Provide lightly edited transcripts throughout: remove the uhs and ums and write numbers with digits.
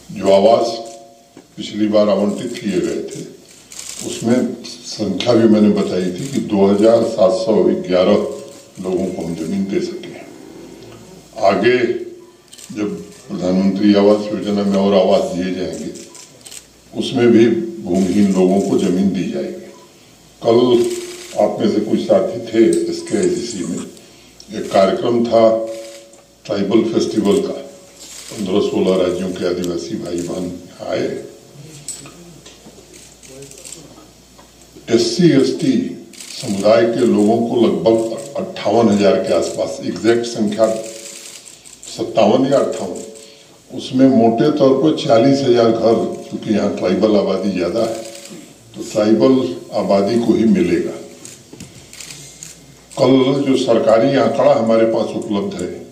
जो आवास पिछली बार आवंटित किए गए थे उसमें संख्या भी मैंने बताई थी कि 2711 लोगों को हम जमीन दे सके। आगे जब प्रधानमंत्री आवास योजना में और आवास दिए जाएंगे उसमें भी भूमिहीन लोगों को जमीन दी जाएगी। कल आप में से कुछ साथी थे इसके आईसीसी में, एक कार्यक्रम था ट्राइबल फेस्टिवल का, 15-16 राज्यों के आदिवासी भाई बहन आए। SC ST समुदाय के लोगों को लगभग 58,000 के आसपास, एग्जैक्ट संख्या 57 या 58, उसमें मोटे तौर पर 40,000 घर, क्योंकि यहाँ ट्राइबल आबादी ज्यादा है तो ट्राइबल आबादी को ही मिलेगा। कल जो सरकारी आंकड़ा हमारे पास उपलब्ध है,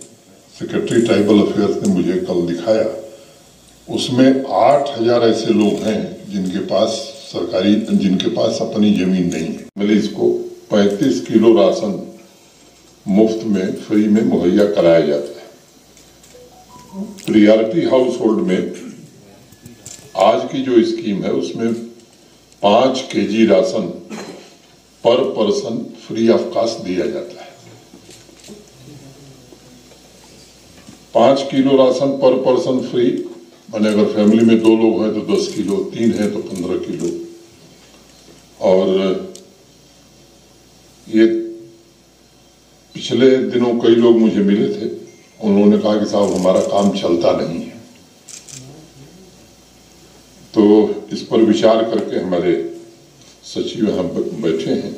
सेक्रेटरी ट्राइबल अफेयर्स ने मुझे कल दिखाया, उसमें 8,000 ऐसे लोग हैं जिनके पास अपनी जमीन नहीं है। मैंने इसको 35 किलो राशन मुफ्त में फ्री में मुहैया कराया जाता है। प्रियॉरिटी हाउस होल्ड में आज की जो स्कीम है उसमें 5 केजी राशन पर पर्सन फ्री ऑफ कॉस्ट दिया जाता है। 5 किलो राशन पर पर्सन फ्री, माने अगर फैमिली में 2 लोग हैं तो 10 किलो, 3 है तो 15 किलो। और ये पिछले दिनों कई लोग मुझे मिले थे, उन्होंने कहा कि साहब हमारा काम चलता नहीं है, तो इस पर विचार करके हमारे सचिव यहाँ बैठे हैं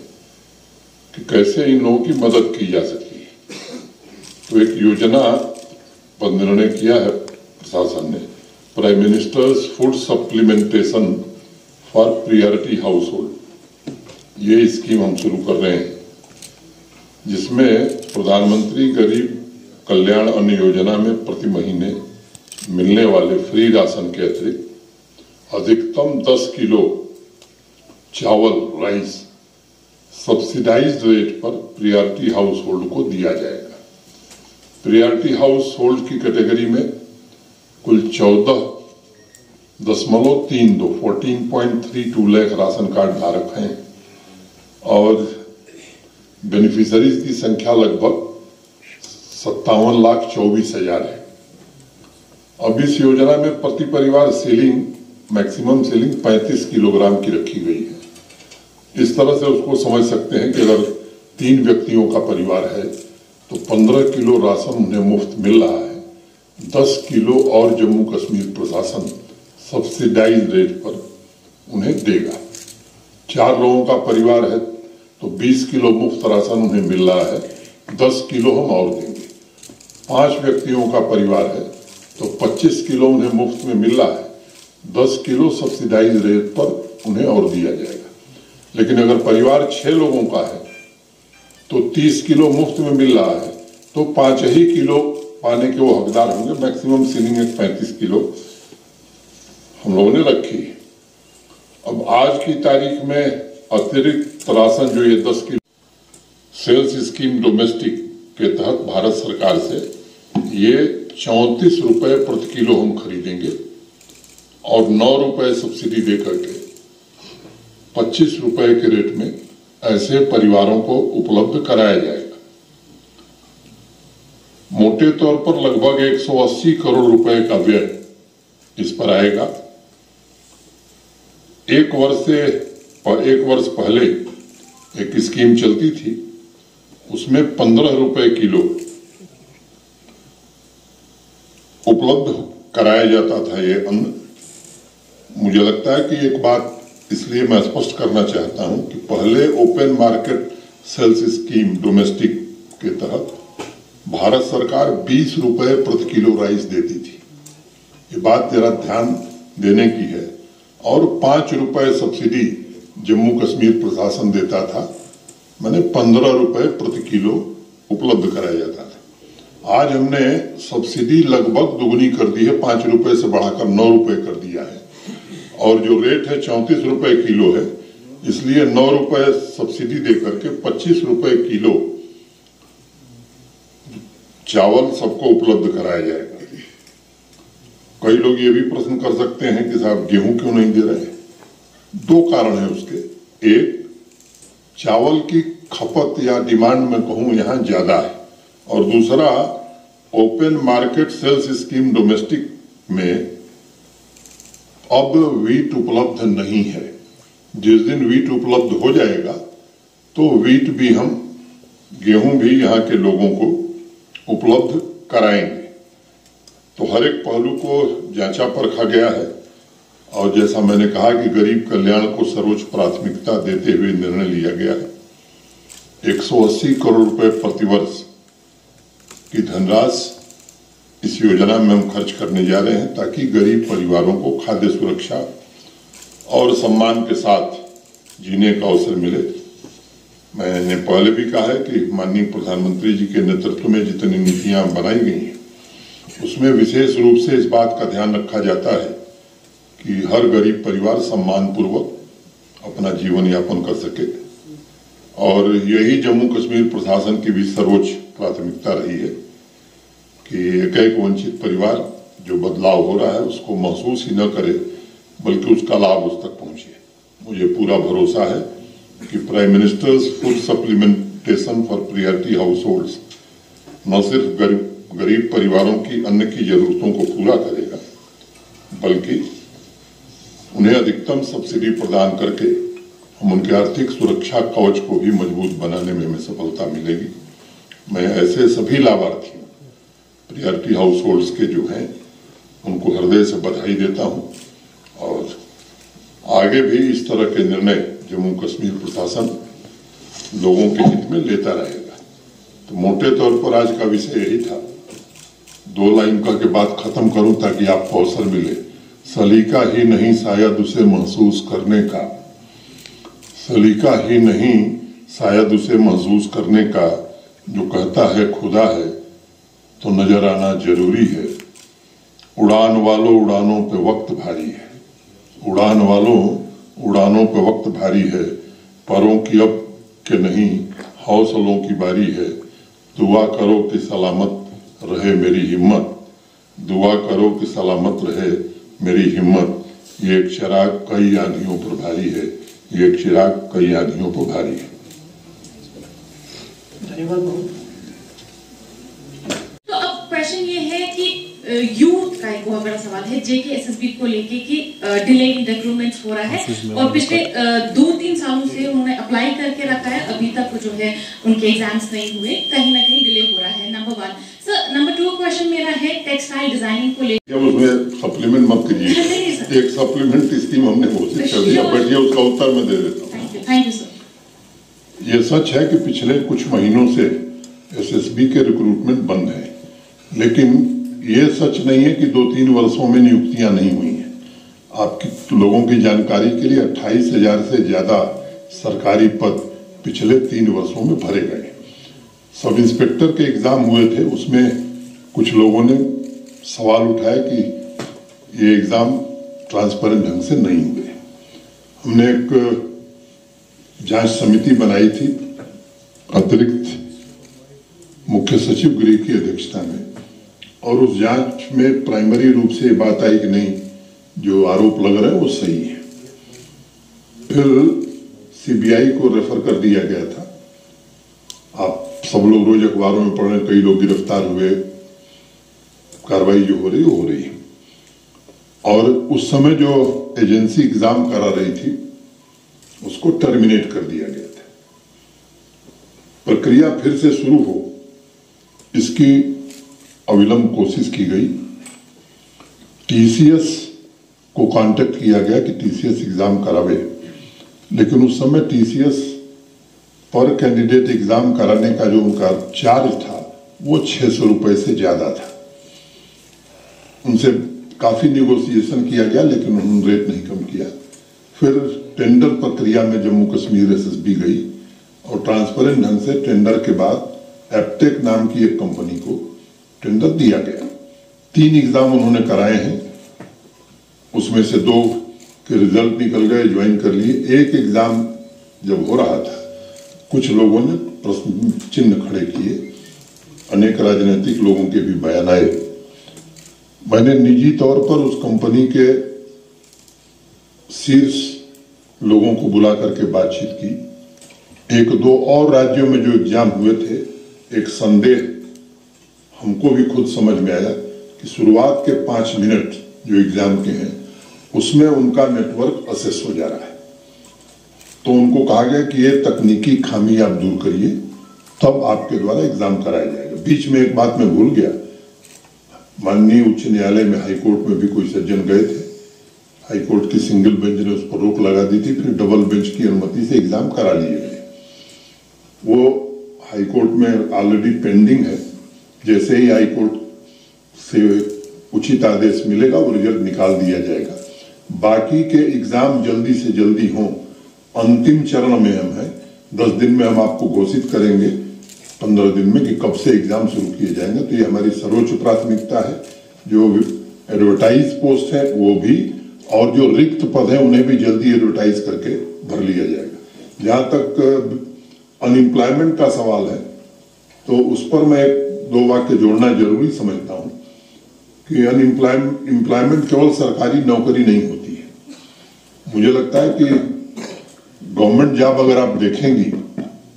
कि कैसे इन लोगों की मदद की जा सकती है। तो एक योजना पर निर्णय किया है प्रशासन ने, prime ministers food supplementation for priority house hold, ये स्कीम हम शुरू कर रहे हैं, जिसमें प्रधानमंत्री गरीब कल्याण अन्न योजना में प्रति महीने मिलने वाले फ्री राशन के अतिरिक्त अधिकतम 10 किलो चावल, राइस सब्सिडाइज्ड रेट पर प्रियॉरिटी हाउस होल्ड को दिया जाएगा। प्रियॉरिटी हाउस होल्ड की कैटेगरी में कुल 14.32 लाख राशन कार्ड धारक हैं और बेनिफिशरीज की संख्या लगभग 57,24,000 है। अब इस योजना में प्रति परिवार मैक्सिमम सेलिंग 35 किलोग्राम की रखी गई है। इस तरह से उसको समझ सकते हैं कि अगर 3 व्यक्तियों का परिवार है तो 15 किलो राशन उन्हें मुफ्त मिल रहा है, 10 किलो और जम्मू कश्मीर प्रशासन सब्सिडाइज रेट पर उन्हें देगा। 4 लोगों का परिवार है तो 20 किलो मुफ्त राशन उन्हें मिल रहा है, 10 किलो हम और देंगे। 5 व्यक्तियों का परिवार है तो 25 किलो उन्हें मुफ्त में मिल रहा है, 10 किलो सब्सिडाइज रेट पर उन्हें और दिया जाएगा। लेकिन अगर परिवार 6 लोगों का है तो 30 किलो मुफ्त में मिल रहा है तो 5 ही किलो पाने के वो हकदार होंगे। मैक्सिमम सीलिंग 35 किलो हम लोगों ने रखी है। अब आज की तारीख में अतिरिक्त राशन जो ये 10 किलो सेल्स स्कीम डोमेस्टिक के तहत भारत सरकार से ये 34 रुपए प्रति किलो हम खरीदेंगे और 9 रुपए सब्सिडी दे करके 25 रुपए के रेट में ऐसे परिवारों को उपलब्ध कराया जाएगा। मोटे तौर पर लगभग 180 करोड़ रुपए का व्यय इस पर आएगा। एक वर्ष पहले एक स्कीम चलती थी, उसमें 15 रुपए किलो उपलब्ध कराया जाता था ये अन्न। मुझे लगता है कि एक बात इसलिए मैं स्पष्ट करना चाहता हूं कि पहले open market sales scheme domestic के तहत भारत सरकार 20 रुपए प्रति किलो राइस देती थी। ये बात जरा ध्यान देने की है। और 5 रुपए सब्सिडी जम्मू कश्मीर प्रशासन देता था, मैंने 15 रुपए प्रति किलो उपलब्ध कराया जाता था। आज हमने सब्सिडी लगभग दुगनी कर दी है, 5 रुपए से बढ़ाकर 9 रुपए कर दिया है और जो रेट है 34 रुपए किलो है, इसलिए 9 रुपए सब्सिडी देकर के 25 रुपए किलो चावल सबको उपलब्ध कराया जाएगा। कई लोग ये भी प्रश्न कर सकते हैं कि साहब गेहूं क्यों नहीं दे रहे? दो कारण है उसके। एक, चावल की खपत या डिमांड में कहूं यहां ज्यादा है, और दूसरा open market sales scheme domestic में अब वीट उपलब्ध नहीं है। जिस दिन वीट उपलब्ध हो जाएगा तो वीट भी हम, गेहूं भी यहाँ के लोगों को उपलब्ध कराएंगे। तो हर एक पहलू को जांचा परखा गया है, और जैसा मैंने कहा कि गरीब कल्याण को सर्वोच्च प्राथमिकता देते हुए निर्णय लिया गया है। 180 करोड़ रुपए प्रतिवर्ष की धनराशि इस योजना में हम खर्च करने जा रहे हैं, ताकि गरीब परिवारों को खाद्य सुरक्षा और सम्मान के साथ जीने का अवसर मिले। मैंने पहले भी कहा है कि माननीय प्रधानमंत्री जी के नेतृत्व में जितनी नीतियां बनाई गई हैं, उसमें विशेष रूप से इस बात का ध्यान रखा जाता है कि हर गरीब परिवार सम्मान पूर्वक अपना जीवन यापन कर सके, और यही जम्मू कश्मीर प्रशासन की भी सर्वोच्च प्राथमिकता रही है कि एक वंचित परिवार जो बदलाव हो रहा है उसको महसूस ही न करे, बल्कि उसका लाभ उस तक पहुंचे। मुझे पूरा भरोसा है कि prime ministers food supplementation for priority house holds न सिर्फ गरीब परिवारों की अन्न की जरूरतों को पूरा करेगा, बल्कि उन्हें अधिकतम सब्सिडी प्रदान करके हम उनके आर्थिक सुरक्षा कवच को भी मजबूत बनाने में हमें सफलता मिलेगी। मैं ऐसे सभी लाभार्थियों, प्रायोरिटी हाउस होल्ड्स के जो हैं, उनको हृदय से बधाई देता हूं, और आगे भी इस तरह के निर्णय जम्मू कश्मीर प्रशासन लोगों के हित में लेता रहेगा। तो मोटे तौर पर आज का विषय यही था। 2 लाइन का के बाद खत्म करूं ताकि आपको अवसर मिले। सलीका ही नहीं शायद उसे महसूस करने का, सलीका ही नहीं शायद उसे महसूस करने का, जो कहता है खुदा है तो नजर आना जरूरी है। उड़ान वालों उड़ानों पे वक्त भारी है, उड़ान वालों उड़ानों पे वक्त भारी है, परों की अब के नहीं हौसलों की बारी है। दुआ करो कि सलामत रहे मेरी हिम्मत, दुआ करो कि सलामत रहे मेरी हिम्मत। ये एक चिराग कई आंधियों पर भारी है, ये एक चिराग कई आंधियों पर भारी है। धन्यवाद। तो अब प्रश्न ये है कि यूथ का एक बहुत बड़ा सवाल है JKSSB को लेके कि डिले इन रिक्रूटमेंट हो रहा है, और पिछले 2-3 सालों से उन्होंने अप्लाई करके रखा है, अभी तक जो है उनके एग्जाम्स नहीं हुए, कहीं ना कहीं डिले हो रहा है। Number 1 sir. नंबर 2 क्वेश्चन मेरा है टेक्सटाइल डिजाइनिंग को लेकर। उसमें सप्लीमेंट मत कीजिए, एक सप्लीमेंट स्कीम हमने घोषित कर दिया, बैठिए उसका उत्तर मैं दे देता हूँ। Thank you sir. ये सच है कि पिछले कुछ महीनों से SSB के रिक्रूटमेंट बंद है, लेकिन ये सच नहीं है कि 2-3 वर्षों में नियुक्तियां नहीं हुई हैं। आपकी लोगों की जानकारी के लिए 28,000 से ज्यादा सरकारी पद पिछले 3 वर्षों में भरे गए। सब इंस्पेक्टर के एग्जाम हुए थे, उसमें कुछ लोगों ने सवाल उठाया कि ये एग्जाम ट्रांसपेरेंट ढंग से नहीं हुए। हमने एक जांच समिति बनाई थी अतिरिक्त मुख्य सचिव गृह की अध्यक्षता में, और उस जांच में प्राइमरी रूप से बात आई कि नहीं, जो आरोप लग रहा है वो सही है। फिर CBI को रेफर कर दिया गया था। आप सब लोग रोज अखबारों में पढ़ रहे, कई लोग गिरफ्तार हुए, कार्रवाई जो हो रही वो हो रही है। और उस समय जो एजेंसी एग्जाम करा रही थी उसको टर्मिनेट कर दिया गया था। प्रक्रिया फिर से शुरू हो, इसकी अविलंब कोशिश की गई। TCS को कांटेक्ट किया गया कि TCS एग्जाम करावे, लेकिन उस समय TCS पर कैंडिडेट एग्जाम कराने का जो उनका चार्ज था वो 600 रुपए से ज्यादा था। उनसे काफी निगोशिएशन किया गया, लेकिन उन्होंने रेट नहीं कम किया। फिर टेंडर प्रक्रिया में जम्मू कश्मीर SSB गई, और ट्रांसपेरेंट ढंग से टेंडर के बाद एप्टेक नाम की एक कंपनी को टेंडर दिया गया। 3 एग्जाम उन्होंने कराए हैं, उसमें से 2 के रिजल्ट निकल गए, ज्वाइन कर लिए। एक एग्जाम जब हो रहा था, कुछ लोगों ने प्रश्न चिन्ह खड़े किए, अनेक राजनीतिक लोगों के भी बयान आए। मैंने निजी तौर पर उस कंपनी के शीर्ष लोगों को बुला करके बातचीत की। एक दो और राज्यों में जो एग्जाम हुए थे, एक संदेह हमको भी खुद समझ में आया कि शुरुआत के 5 मिनट जो एग्जाम के हैं उसमें उनका नेटवर्क असेस हो जा रहा है। तो उनको कहा गया कि ये तकनीकी खामी आप दूर करिए, तब आपके द्वारा एग्जाम कराया जाएगा। बीच में एक बात मैं भूल गया, माननीय उच्च न्यायालय में, हाईकोर्ट में भी कोई सज्जन गए थे। हाईकोर्ट की सिंगल बेंच ने उस पर रोक लगा दी थी, फिर डबल बेंच की अनुमति से एग्जाम करा लिए गए। वो हाईकोर्ट में ऑलरेडी पेंडिंग है। जैसे ही हाईकोर्ट से उचित आदेश मिलेगा वो रिजल्ट निकाल दिया जाएगा। बाकी के एग्जाम जल्दी से जल्दी हों, अंतिम चरण में हम हैं। 10 दिन में हम आपको घोषित करेंगे, 15 दिन में, कि कब से एग्जाम शुरू किए जाएंगे। तो ये हमारी सर्वोच्च प्राथमिकता है। जो एडवर्टाइज पोस्ट है वो भी, और जो रिक्त पद है उन्हें भी जल्दी एडवर्टाइज करके भर लिया जाएगा। जहां तक अनएम्प्लॉयमेंट का सवाल है, तो उस पर मैं 2 वाक्य जोड़ना जरूरी समझता हूं कि अनएम्प्लॉयमेंट केवल सरकारी नौकरी नहीं होती है। मुझे लगता है कि गवर्नमेंट जॉब अगर आप देखेंगी,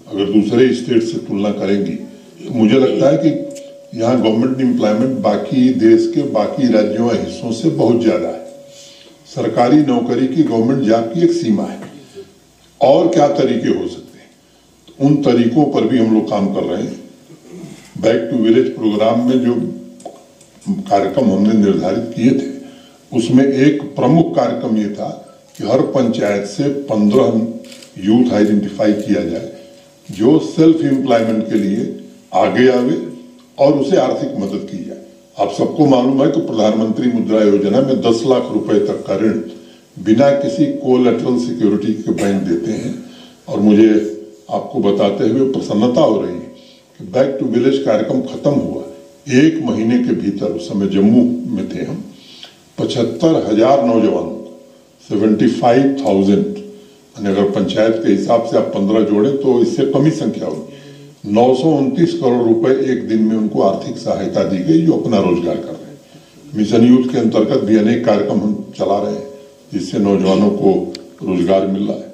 अगर दूसरे स्टेट से तुलना करेंगी, तो मुझे लगता है कि यहाँ गवर्नमेंट एम्प्लॉयमेंट बाकी देश के बाकी राज्यों या हिस्सों से बहुत ज्यादा है। सरकारी नौकरी की, गवर्नमेंट जॉब की एक सीमा है। और क्या तरीके हो सकते हैं, तो उन तरीकों पर भी हम लोग काम कर रहे हैं। बैक टू विलेज प्रोग्राम में जो कार्यक्रम हमने निर्धारित किए थे, उसमें एक प्रमुख कार्यक्रम ये था कि हर पंचायत से 15 यूथ आइडेंटिफाई किया जाए जो सेल्फ एम्प्लॉयमेंट के लिए आगे आवे और उसे आर्थिक मदद की जाए। आप सबको मालूम है कि प्रधानमंत्री मुद्रा योजना में 10 लाख रुपए तक का ऋण बिना किसी कोलैटरल सिक्योरिटी के बैंक देते हैं। और मुझे आपको बताते हुए प्रसन्नता हो रही है कि बैक टू विलेज कार्यक्रम खत्म हुआ 1 महीने के भीतर, उस समय जम्मू में थे हम, 75,000 नौजवानों को, 75,000, अगर पंचायत के हिसाब से आप 15 जोड़े तो इससे कम ही संख्या होगी, 929 करोड़ रुपए एक दिन में उनको आर्थिक सहायता दी गई, जो अपना रोजगार कर रहे हैं। मिशन यूथ के अंतर्गत भी अनेक कार्यक्रम हम चला रहे हैं जिससे नौजवानों को रोजगार मिल रहा है।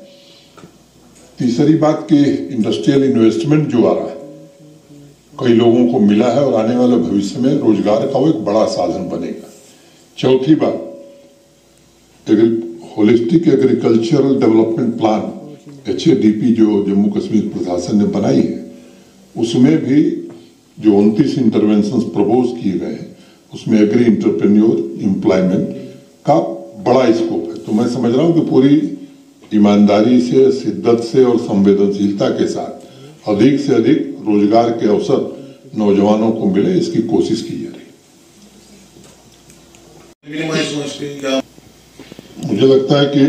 तीसरी बात कि इंडस्ट्रियल इन्वेस्टमेंट जो आ रहा है, कई लोगों को मिला है और आने वाले भविष्य में रोजगार का वो एक बड़ा साधन बनेगा। चौथी बात, holistic agricultural development plan HADP जो जम्मू कश्मीर प्रशासन ने बनाई है, उसमें भी जो 29 इंटरवेंशन प्रपोज किए गए हैं, उसमें एग्री इंटरप्रेन्योर एम्प्लॉयमेंट का बड़ा स्कोप है। तो मैं समझ रहा हूं कि पूरी ईमानदारी से, शिद्दत से और संवेदनशीलता के साथ अधिक से अधिक रोजगार के अवसर नौजवानों को मिले, इसकी कोशिश की जा रही है। मुझे लगता है कि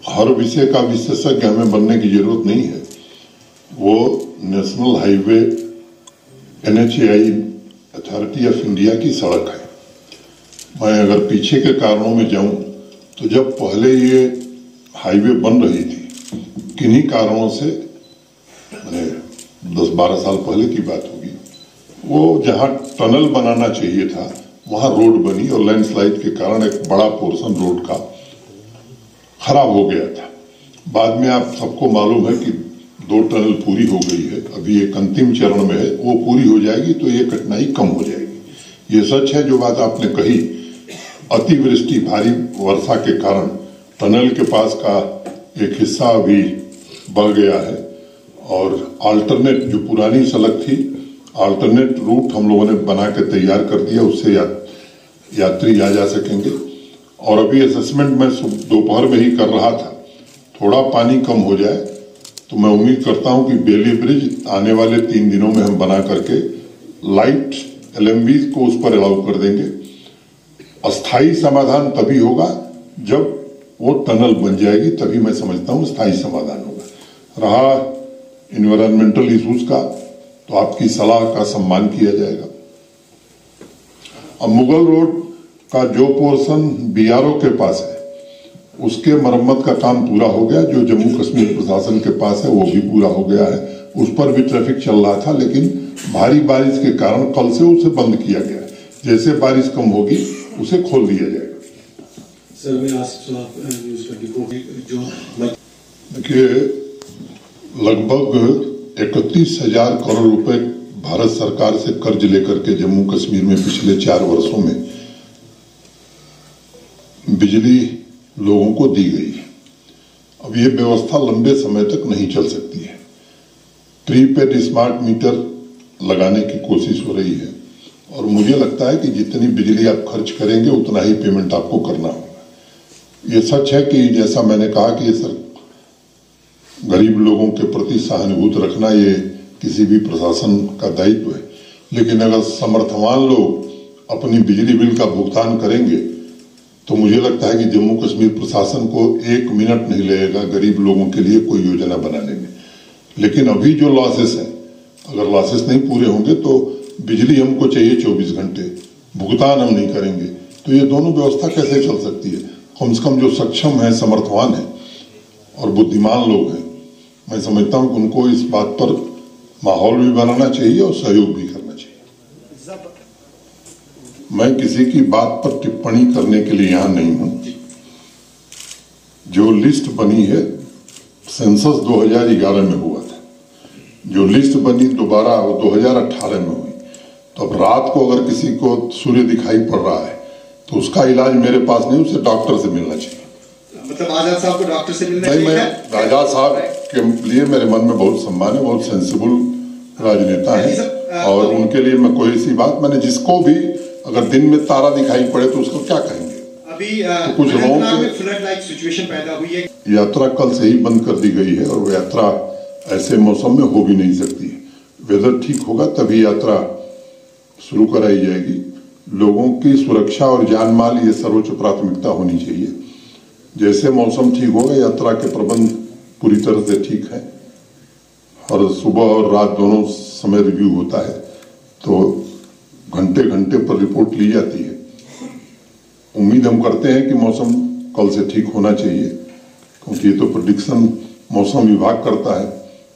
हर विषय का विशेषज्ञ हमें बनने की जरूरत नहीं है। वो national highway NHAI authority of India की सड़क है। मैं अगर पीछे के कारणों में जाऊं तो जब पहले ये हाईवे बन रही थी, किन्हीं कारणों से, मैंने 10-12 साल पहले की बात होगी, वो जहां टनल बनाना चाहिए था वहां रोड बनी और लैंडस्लाइड के कारण एक बड़ा पोर्शन रोड का खराब हो गया था। बाद में आप सबको मालूम है कि 2 टनल पूरी हो गई है, अभी एक अंतिम चरण में है, वो पूरी हो जाएगी तो ये कठिनाई कम हो जाएगी। ये सच है जो बात आपने कही, अतिवृष्टि, भारी वर्षा के कारण टनल के पास का एक हिस्सा अभी बढ़ गया है और अल्टरनेट, जो पुरानी सड़क थी, अल्टरनेट रूट हम लोगों ने बना के तैयार कर दिया, उससे यात्री आ जा सकेंगे। और अभी असेसमेंट मैं दोपहर में ही कर रहा था, थोड़ा पानी कम हो जाए तो मैं उम्मीद करता हूं कि बेली ब्रिज आने वाले 3 दिनों में हम बना करके लाइट LMV को उस पर अलाउ कर देंगे। अस्थायी समाधान तभी होगा जब वो टनल बन जाएगी, तभी मैं समझता हूं स्थायी समाधान होगा। रहा इन्वायरमेंटल इश्यूज का, तो आपकी सलाह का सम्मान किया जाएगा। अब मुगल रोड का जो पोर्शन BRO के पास है, उसके मरम्मत का काम पूरा हो गया। जो जम्मू कश्मीर प्रशासन के पास है वो भी पूरा हो गया है। उस पर भी ट्रैफिक चल रहा था, लेकिन भारी बारिश के कारण कल से उसे बंद किया गया है। जैसे बारिश कम होगी उसे खोल दिया जाएगा। सर मैं आसिफ साहब न्यूज़ 24 जो देखिए, लगभग 31,000 करोड़ रुपए भारत सरकार से कर्ज लेकर के जम्मू कश्मीर में पिछले 4 वर्षों में बिजली लोगों को दी गई है। अब ये व्यवस्था लंबे समय तक नहीं चल सकती है। प्रीपेड स्मार्ट मीटर लगाने की कोशिश हो रही है और मुझे लगता है कि जितनी बिजली आप खर्च करेंगे उतना ही पेमेंट आपको करना होगा। ये सच है कि जैसा मैंने कहा कि ये सर गरीब लोगों के प्रति सहानुभूति रखना ये किसी भी प्रशासन का दायित्व है, लेकिन अगर समर्थवान लोग अपनी बिजली बिल का भुगतान करेंगे तो मुझे लगता है कि जम्मू कश्मीर प्रशासन को 1 मिनट नहीं लगेगा गरीब लोगों के लिए कोई योजना बनाने में। लेकिन अभी जो लॉसेस हैं, अगर लॉसेस नहीं पूरे होंगे तो बिजली हमको चाहिए 24 घंटे, भुगतान हम नहीं करेंगे तो ये दोनों व्यवस्था कैसे चल सकती है। कम से कम जो सक्षम है, समर्थवान है और बुद्धिमान लोग हैं, मैं समझता हूं कि उनको इस बात पर माहौल भी बनाना चाहिए और सहयोग भी करना चाहिए। मैं किसी की बात पर टिप्पणी करने के लिए यहां नहीं हूं। जो लिस्ट बनी है सेंसस 2011 में हुआ था, जो लिस्ट बनी दोबारा 2018 में हुई। तो अब रात को अगर किसी को सूर्य दिखाई पड़ रहा है तो उसका इलाज मेरे पास नहीं, उसे डॉक्टर से मिलना चाहिए। मतलब आजाद साहब को डॉक्टर से मिलना नहीं, मैं आजाद साहब के लिए मेरे मन में बहुत सम्मान है, बहुत सेंसिबल राजनेता है और उनके लिए मैं कोई सी बात, मैंने जिसको भी अगर दिन में तारा दिखाई पड़े तो उसको क्या कहेंगे। अभी तो कुछ लोगों में फ्लड लाइक सिचुएशन पैदा हुई है। यात्रा कल से ही बंद कर दी गई है और वो यात्रा ऐसे मौसम में हो भी नहीं सकती है। वेदर ठीक होगा तभी यात्रा शुरू कराई जाएगी। लोगों की सुरक्षा और जान माल ये सर्वोच्च प्राथमिकता होनी चाहिए। जैसे मौसम ठीक होगा, यात्रा के प्रबंध पूरी तरह से ठीक है और सुबह और रात दोनों समय रिव्यू होता है तो घंटे घंटे पर रिपोर्ट ली जाती है। उम्मीद हम करते हैं कि मौसम कल से ठीक होना चाहिए, क्योंकि ये तो प्रेडिक्शन मौसम विभाग करता है।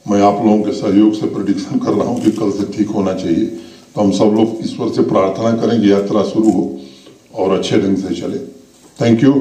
मैं आप लोगों के सहयोग से प्रेडिक्शन कर रहा हूं कि कल से ठीक होना चाहिए। तो हम सब लोग ईश्वर से प्रार्थना करें कि यात्रा शुरू हो और अच्छे ढंग से चले। Thank you.